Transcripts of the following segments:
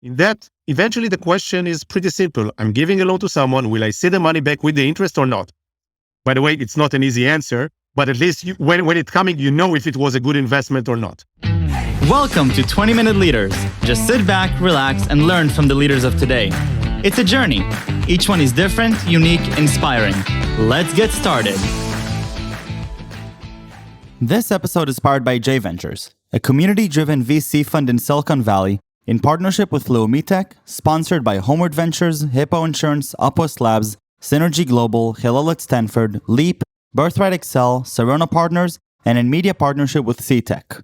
In that, eventually the question is pretty simple. I'm giving a loan to someone. Will I see the money back with the interest or not? By the way, it's not an easy answer, but at least when it's coming, you know if it was a good investment or not. Welcome to 20-Minute Leaders. Just sit back, relax, and learn from the leaders of today. It's a journey. Each one is different, unique, inspiring. Let's get started. This episode is powered by J Ventures, a community-driven VC fund in Silicon Valley in partnership with Tech, sponsored by Homeward Ventures, Hippo Insurance, Upwest Labs, Synergy Global, Hillel at Stanford, Leap, Birthright Excel, Serona Partners, and in media partnership with C-Tech.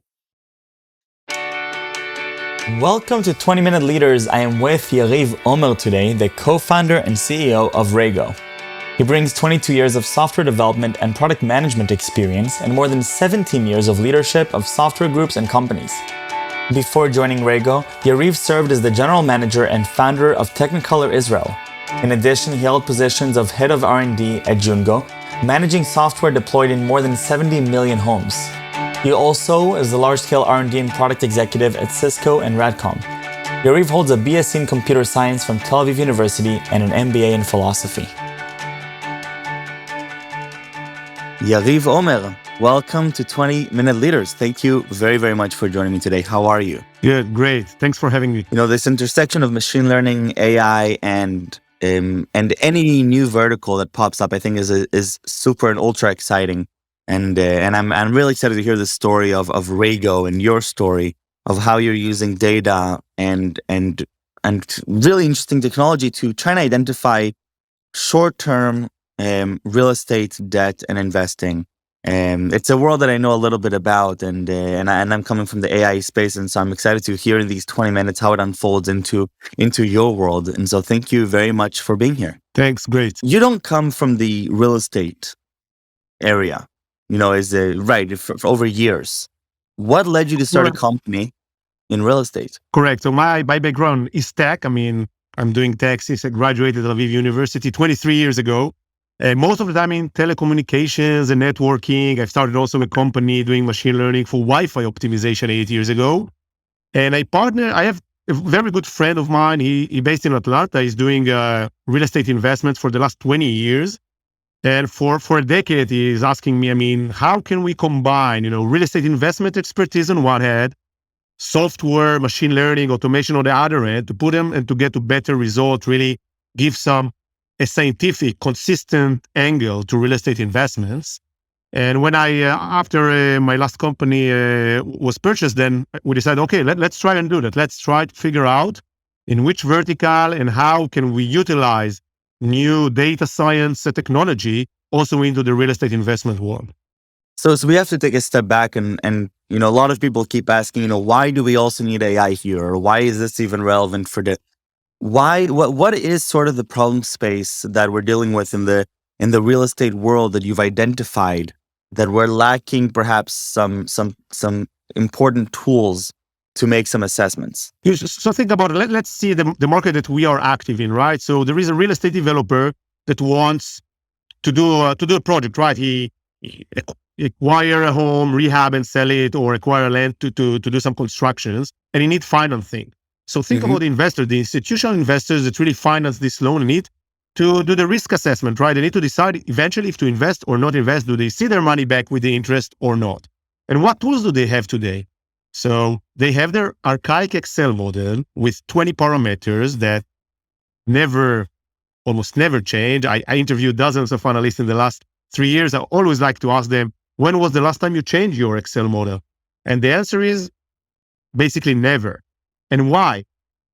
Welcome to 20-Minute Leaders. I am with Yariv Omer today, the co-founder and CEO of Reigo. He brings 22 years of software development and product management experience and more than 17 years of leadership of software groups and companies. Before joining Reigo, Yariv served as the general manager and founder of Technicolor Israel. In addition, he held positions of Head of R&D at Jungo, managing software deployed in more than 70 million homes. He also is the large-scale R&D and product executive at Cisco and Radcom. Yariv holds a BSc in computer science from Tel-Aviv University and an MBA in philosophy. Yariv Omer, welcome to 20-Minute Leaders. Thank you very, very much for joining me today. How are you? Good, great. Thanks for having me. You know, this intersection of machine learning, AI, and any new vertical that pops up, I think is super and ultra exciting. And I'm really excited to hear the story of Reigo and your story of how you're using data and really interesting technology to try and identify short-term real estate debt and investing. It's a world that I know a little bit about, and I'm coming from the AI space, and so I'm excited to hear in these 20 minutes how it unfolds into your world. And so thank you very much for being here. Thanks, great. You don't come from the real estate area, you know, for over years. What led you to start a company in real estate? Correct. So my background is tech. I mean, I'm doing tech since I graduated Tel-Aviv University 23 years ago. Most of the time in telecommunications and networking. I started also a company doing machine learning for Wi-Fi optimization 8 years ago. And I have a very good friend of mine. He based in Atlanta. He's doing real estate investments for the last 20 years. And for a decade, he's asking me, I mean, how can we combine, real estate investment expertise on one hand, software, machine learning, automation on the other end, to put them and to get to better results, really give a scientific, consistent angle to real estate investments. And when after my last company was purchased, then we decided, okay, let's try and do that. Let's try to figure out in which vertical and how can we utilize new data science technology also into the real estate investment world. So we have to take a step back and a lot of people keep asking, why do we also need AI here? Or why is this even relevant for what is sort of the problem space that we're dealing with in the real estate world that you've identified that we're lacking perhaps some important tools to make some assessments? So think about it. Let's see the market that we are active in, right? So there is a real estate developer that wants to do a project, right? He acquire a home, rehab and sell it, or acquire land to do some constructions, and he need financing. So think about the investor, the institutional investors that really finance this loan need to do the risk assessment, right? They need to decide eventually if to invest or not invest. Do they see their money back with the interest or not? And what tools do they have today? So they have their archaic Excel model with 20 parameters that almost never change. I interviewed dozens of analysts in the last 3 years. I always like to ask them, when was the last time you changed your Excel model? And the answer is basically never. And why?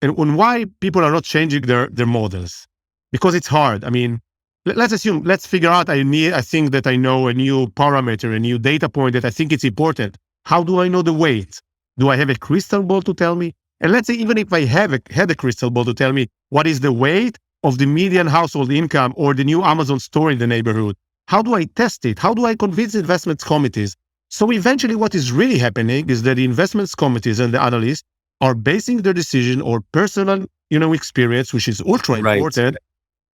And why people are not changing their models? Because it's hard. I mean, let's figure out, I think that I know a new parameter, a new data point that I think it's important. How do I know the weight? Do I have a crystal ball to tell me? And let's say, even if I had a crystal ball to tell me what is the weight of the median household income or the new Amazon store in the neighborhood, how do I test it? How do I convince investment committees? So eventually what is really happening is that the investment committees and the analysts are basing their decision or personal, experience, which is ultra important,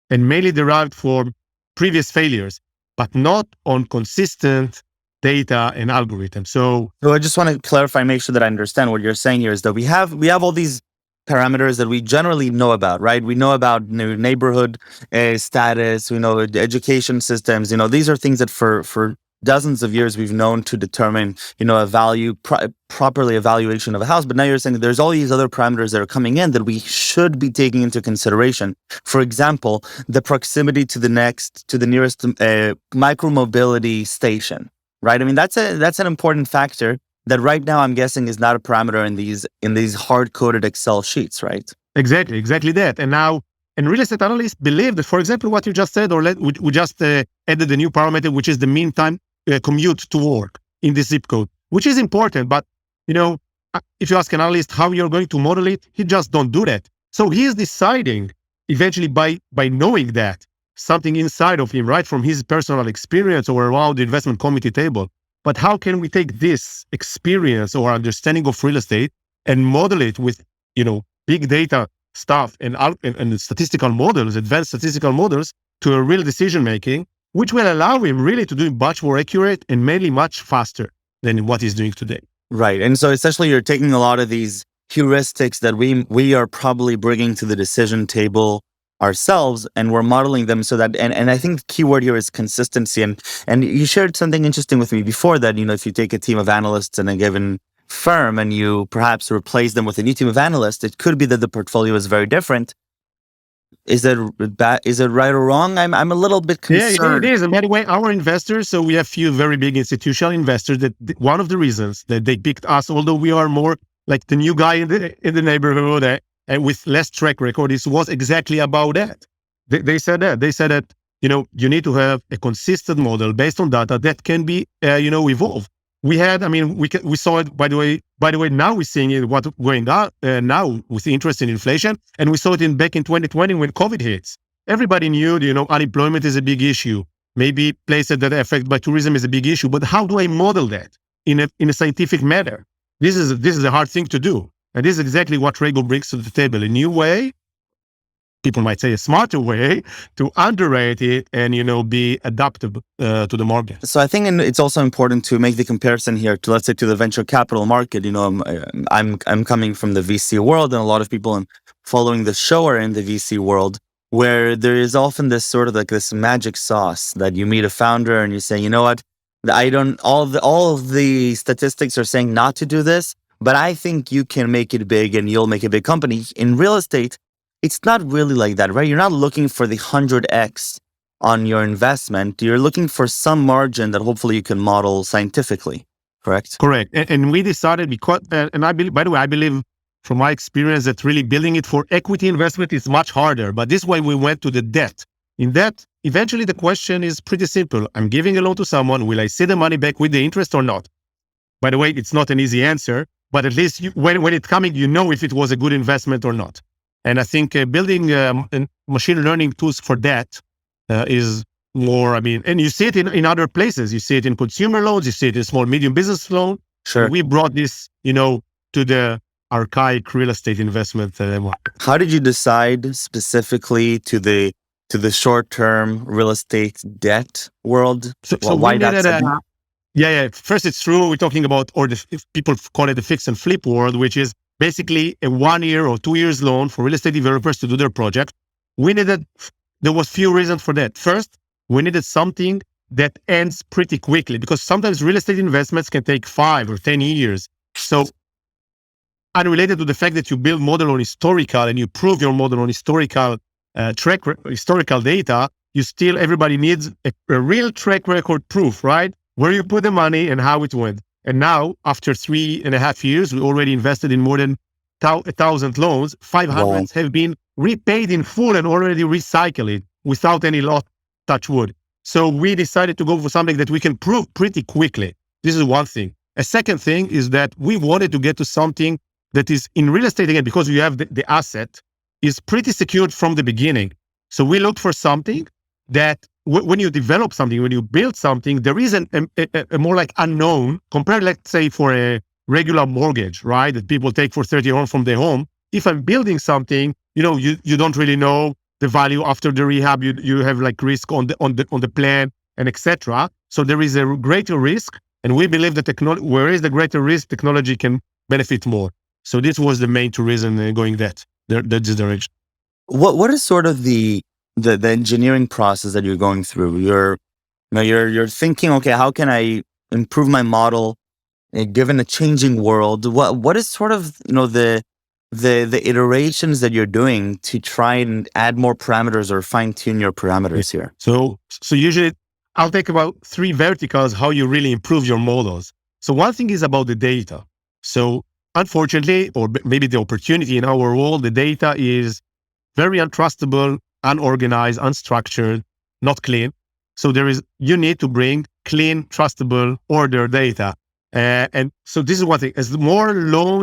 and mainly derived from previous failures, but not on consistent data and algorithms. So I just want to clarify, make sure that I understand what you're saying here is that we have all these parameters that we generally know about, right? We know about neighborhood status, we know education systems, these are things that for dozens of years we've known to determine, a value, properly evaluation of a house. But now you're saying that there's all these other parameters that are coming in that we should be taking into consideration. For example, the proximity to the nearest micromobility station, right? I mean, that's an important factor that right now I'm guessing is not a parameter in these hard-coded Excel sheets, right? Exactly that. And real estate analysts believe that, for example, what you just said, we just added a new parameter, which is the mean time commute to work in the zip code, which is important. But, if you ask an analyst how you're going to model it, he just don't do that. So he is deciding eventually by knowing that something inside of him, right, from his personal experience or around the investment committee table. But how can we take this experience or understanding of real estate and model it with, big data stuff and statistical models, advanced statistical models to a real decision making, which will allow him really to do much more accurate and mainly much faster than what he's doing today. Right. And so essentially you're taking a lot of these heuristics that we are probably bringing to the decision table ourselves, and we're modeling them so that, and I think the key word here is consistency. And you shared something interesting with me before that, if you take a team of analysts in a given firm and you perhaps replace them with a new team of analysts, it could be that the portfolio is very different. Is it right or wrong? I'm a little bit concerned. Yeah, it is. And by the way, our investors, so we have few very big institutional investors that one of the reasons that they picked us, although we are more like the new guy in the neighborhood and with less track record, it was exactly about that. They said that, you need to have a consistent model based on data that can be, evolved. We saw it, by the way, now we're seeing it, what's going on now with the interest in inflation. And we saw it back in 2020 when COVID hits. Everybody knew, unemployment is a big issue. Maybe places that are affected by tourism is a big issue. But how do I model that in a scientific manner? This is a hard thing to do. And this is exactly what Reigo brings to the table. A new way, people might say a smarter way, to underwrite it and, be adaptable to the market. So I think it's also important to make the comparison here to, let's say, to the venture capital market. I'm coming from the VC world, and a lot of people following the show are in the VC world, where there is often this sort of like this magic sauce that you meet a founder and you say, you know what, all of the statistics are saying not to do this, but I think you can make it big and you'll make a big company. In real estate, it's not really like that, right? You're not looking for the 100x on your investment. You're looking for some margin that hopefully you can model scientifically, correct? Correct. And we decided because, and I believe, by the way, I believe from my experience that really building it for equity investment is much harder. But this way we went to the debt. In that, eventually the question is pretty simple. I'm giving a loan to someone. Will I see the money back with the interest or not? By the way, it's not an easy answer, but at least when it's coming, if it was a good investment or not. And I think building machine learning tools for that is more, and you see it in other places. You see it in consumer loans, you see it in small, medium business loan. Sure. We brought this, to the archaic real estate investment market. How did you decide specifically to the short-term real estate debt world? So why that? Yeah. First, it's true. We're talking about, or people call it the fix and flip world, which is basically a 1 year or 2 years loan for real estate developers to do their project. There was few reasons for that. First, we needed something that ends pretty quickly, because sometimes real estate investments can take 5 or 10 years. So unrelated to the fact that you build model on historical and you prove your model on historical data, everybody needs a real track record proof, right? Where you put the money and how it went. And now, after 3.5 years, we already invested in more than 1,000 loans. 500 have been repaid in full and already recycled without any loss, touch wood. So we decided to go for something that we can prove pretty quickly. This is one thing. A second thing is that we wanted to get to something that is in real estate, again, because you have the asset, is pretty secured from the beginning. So we looked for something that when you develop something, when you build something, there is a more like unknown compared, let's say, for a regular mortgage, right? That people take for 30 years from their home. If I'm building something, you don't really know the value after the rehab. You have like risk on the plan and etc. So there is a greater risk, and we believe that where is the greater risk, technology can benefit more. So this was the main reason going this direction. What is sort of the engineering process that you're going through? You're thinking, okay, how can I improve my model given a changing world? What is sort of the iterations that you're doing to try and add more parameters or fine tune your parameters here? So usually I'll take about 3 verticals how you really improve your models. So one thing is about the data. So unfortunately, or maybe the opportunity in our world, the data is very untrustable, unorganized, unstructured, not clean. So you need to bring clean, trustable, ordered data. And so this is one thing. As more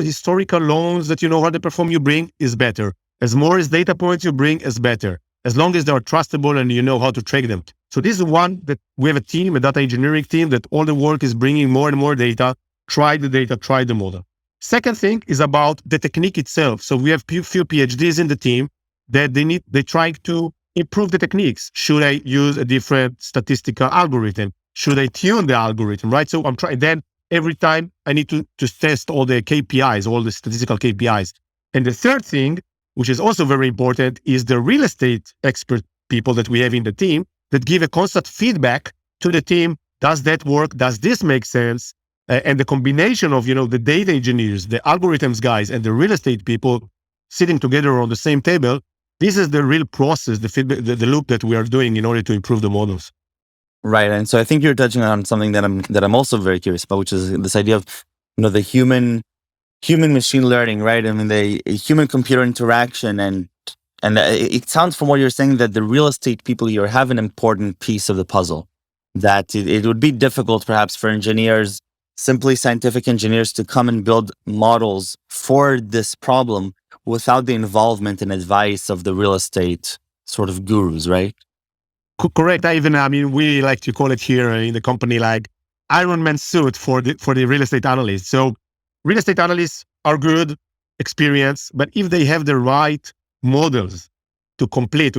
historical loans that you know how they perform you bring is better. As more as data points you bring is better. As long as they are trustable and you know how to track them. So this is one that we have a data engineering team that all the work is bringing more and more data, try the data, try the model. Second thing is about the technique itself. So we have few PhDs in the team that they try to improve the techniques. Should I use a different statistical algorithm? Should I tune the algorithm, right? So I'm trying, then every time I need to test all the KPIs, all the statistical KPIs. And the third thing, which is also very important, is the real estate expert people that we have in the team that give a constant feedback to the team. Does that work? Does this make sense? And the combination of, the data engineers, the algorithms guys, and the real estate people sitting together on the same table, this is the real process, the feedback, the loop that we are doing in order to improve the models. Right, and so I think you're touching on something that I'm also very curious about, which is this idea of the human machine learning, right? I mean, the human computer interaction, and it sounds from what you're saying that the real estate people here have an important piece of the puzzle. That it would be difficult, perhaps, for engineers, simply scientific engineers, to come and build models for this problem without the involvement and advice of the real estate sort of gurus, right? Correct. We like to call it here in the company like Iron Man suit for the real estate analysts. So real estate analysts are good, experienced, but if they have the right models to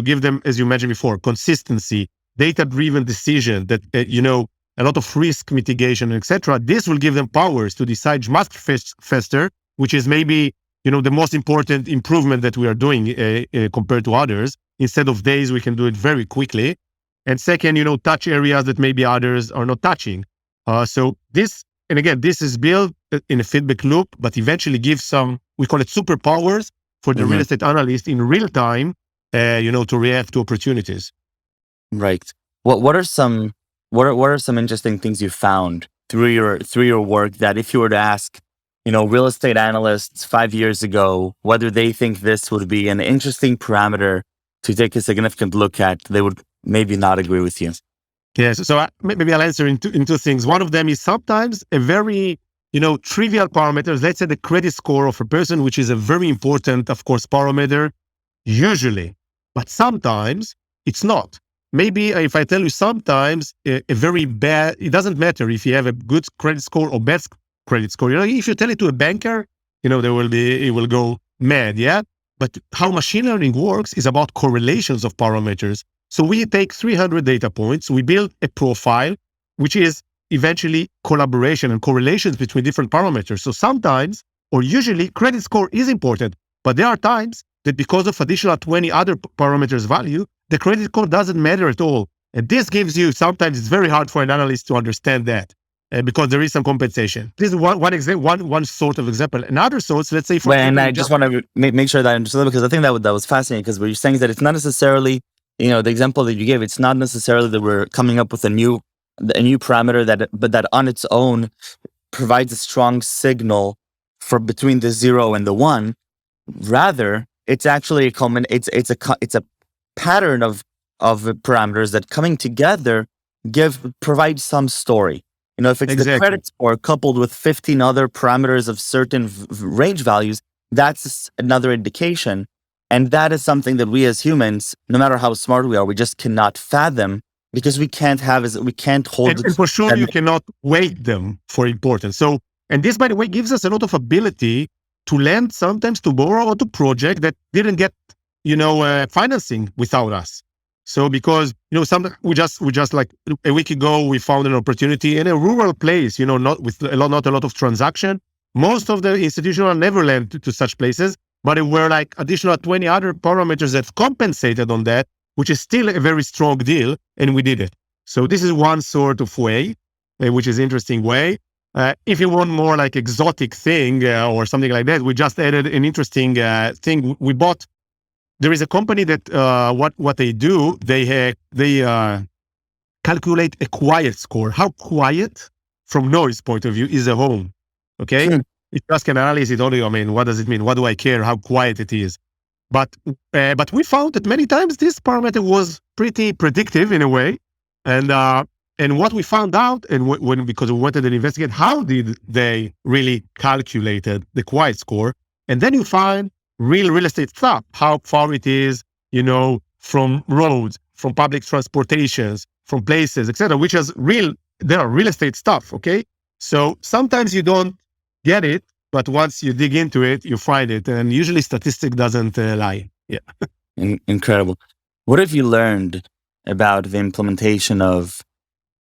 give them, as you mentioned before, consistency, data-driven decision, that a lot of risk mitigation, etc., this will give them powers to decide much faster, which is maybe the most important improvement that we are doing compared to others. Instead of days, we can do it very quickly. And second, touch areas that maybe others are not touching. So this is built in a feedback loop, but eventually gives some, we call it superpowers for the real estate analyst in real time, to react to opportunities. Right. What are some interesting things you found through your work that if you were to ask, real estate analysts 5 years ago, whether they think this would be an interesting parameter to take a significant look at, they would maybe not agree with you? Yes. So maybe I'll answer in two things. One of them is sometimes a very, trivial parameter. Let's say the credit score of a person, which is a very important, of course, parameter, usually. But sometimes it's not. Maybe if I tell you sometimes a very bad, it doesn't matter if you have a good credit score or bad credit score. If you tell it to a banker, it will go mad, yeah? But how machine learning works is about correlations of parameters. So we take 300 data points, we build a profile, which is eventually collaboration and correlations between different parameters. So sometimes, or usually, credit score is important, but there are times that because of additional 20 other parameters value, the credit score doesn't matter at all. And this gives you, sometimes it's very hard for an analyst to understand that because there is some compensation. This is one sort of example. Another source, let's say... And I just want to make sure that I understood, because I think that was fascinating, because what you're saying is that it's not necessarily, the example that you gave, it's not necessarily that we're coming up with a new parameter but that on its own provides a strong signal for between the 0 and the 1. Rather, it's actually it's a pattern of parameters that coming together provide some story. If it's the credit score coupled with 15 other parameters of certain range values, that's another indication. And that is something that we as humans, no matter how smart we are, we just cannot fathom, because we can't hold. And for sure, you cannot weight them for importance. So, and this, by the way, gives us a lot of ability to lend, sometimes to borrow, or to project that didn't get, financing without us. So because, we just like a week ago, we found an opportunity in a rural place, not a lot of transaction. Most of the institutional never lent to such places, but there were like additional 20 other parameters that compensated on that, which is still a very strong deal, and we did it. So this is one sort of way, which is interesting way. If you want more like exotic thing or something like that, we just added an interesting thing. We bought. There is a company that what they do. They calculate a quiet score. How quiet, from noise point of view, is a home? Okay, it just can analyze it only. I mean, what does it mean? What do I care? How quiet it is? But we found that many times this parameter was pretty predictive in a way, and what we found out, and because we wanted to investigate how did they really calculated the quiet score, and then you find real estate stuff, how far it is, from roads, from public transportations, from places, etc., which is real. There are real estate stuff. Okay, so sometimes you don't get it, but once you dig into it, you find it, and usually statistic doesn't lie. Yeah, incredible. What have you learned about the implementation of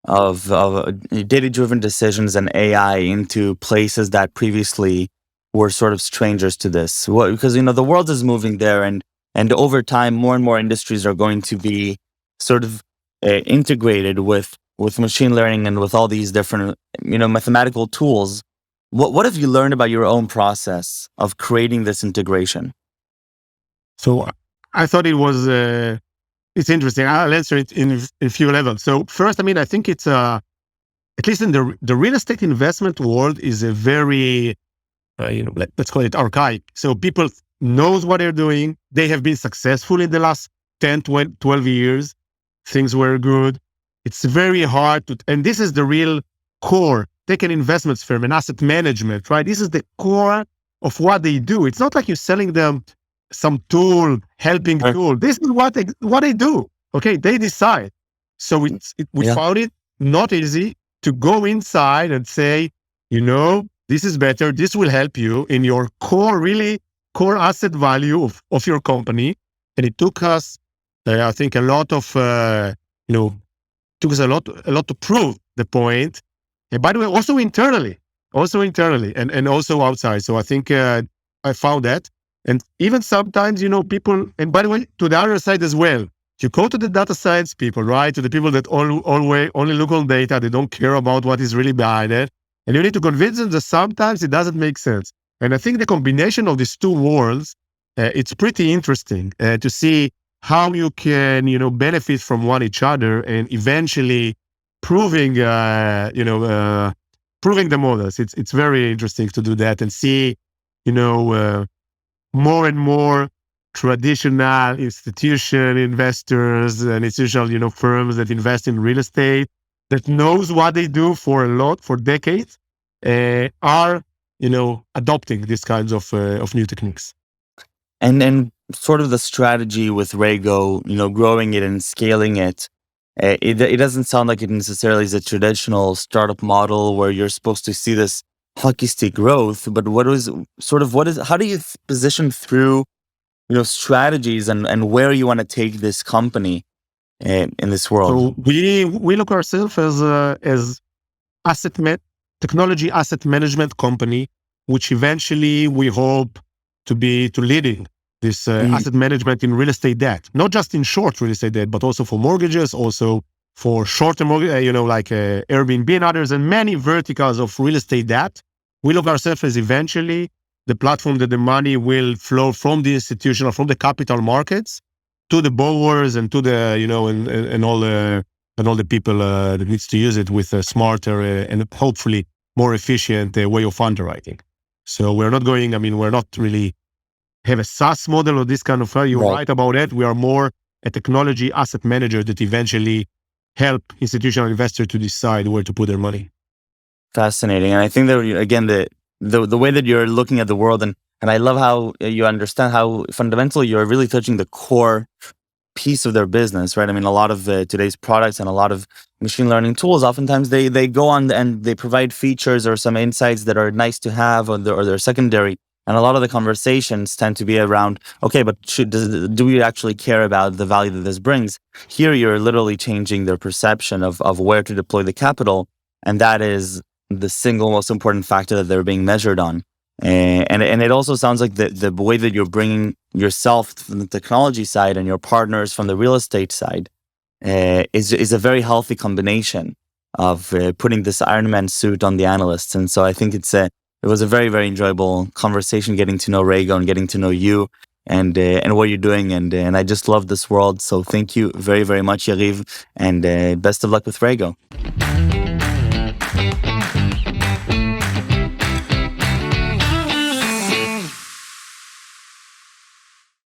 data-driven decisions and AI into places that previously were sort of strangers to this? Because the world is moving there, and over time, more and more industries are going to be sort of integrated with machine learning and with all these different mathematical tools. What have you learned about your own process of creating this integration? So I thought it's interesting. I'll answer it in a few levels. So first, I think it's at least in the real estate investment world is a very, let's call it archaic. So people knows what they're doing. They have been successful in the last 10, 12 years. Things were good. It's very hard and this is the real core. Take an investments firm, an asset management, right? This is the core of what they do. It's not like you're selling them some tool, helping tool. This is what they do. Okay, they decide. So we found it not easy to go inside and say, this is better. This will help you in your core asset value of your company. And it took us, I think, a lot of, took us a lot to prove the point. And by the way, also internally, and also outside. So I think I found that. And even sometimes, people, and by the way, to the other side as well, you go to the data science people, right? To the people that always only look on data, they don't care about what is really behind it. And you need to convince them that sometimes it doesn't make sense. And I think the combination of these two worlds, it's pretty interesting to see how you can, benefit from one each other and eventually proving the models. It's very interesting to do that and see, more and more traditional institutional investors and institutional, firms that invest in real estate that knows what they do for decades, are, adopting these kinds of new techniques. And sort of the strategy with Reigo, growing it and scaling it, it doesn't sound like it necessarily is a traditional startup model where you're supposed to see this hockey stick growth, but how do you position through, strategies and where you want to take this company in this world? So we look ourselves as technology asset management company, which eventually we hope to leading this asset management in real estate debt, not just in short real estate debt, but also for mortgages, also for short-term mortgage, like Airbnb and others, and many verticals of real estate debt. We look ourselves as eventually the platform that the money will flow from the institutional, from the capital markets to the borrowers and to the, and all the people that needs to use it with a smarter and hopefully more efficient way of underwriting. So we're not really have a SaaS model or this kind of, you're right about it. We are more a technology asset manager that eventually help institutional investors to decide where to put their money. Fascinating. And I think that, again, the way that you're looking at the world, and I love how you understand how fundamentally you're really touching the core piece of their business, right? A lot of today's products and a lot of machine learning tools, oftentimes they go on and they provide features or some insights that are nice to have or they're secondary. And a lot of the conversations tend to be around, okay, but do we actually care about the value that this brings? Here, you're literally changing their perception of where to deploy the capital. And that is the single most important factor that they're being measured on. And it also sounds like the way that you're bringing yourself from the technology side and your partners from the real estate side is a very healthy combination of putting this Iron Man suit on the analysts. And so I think it was a very, very enjoyable conversation, getting to know Reigo and getting to know you and what you're doing. And I just love this world. So thank you very, very much, Yariv, and best of luck with Reigo.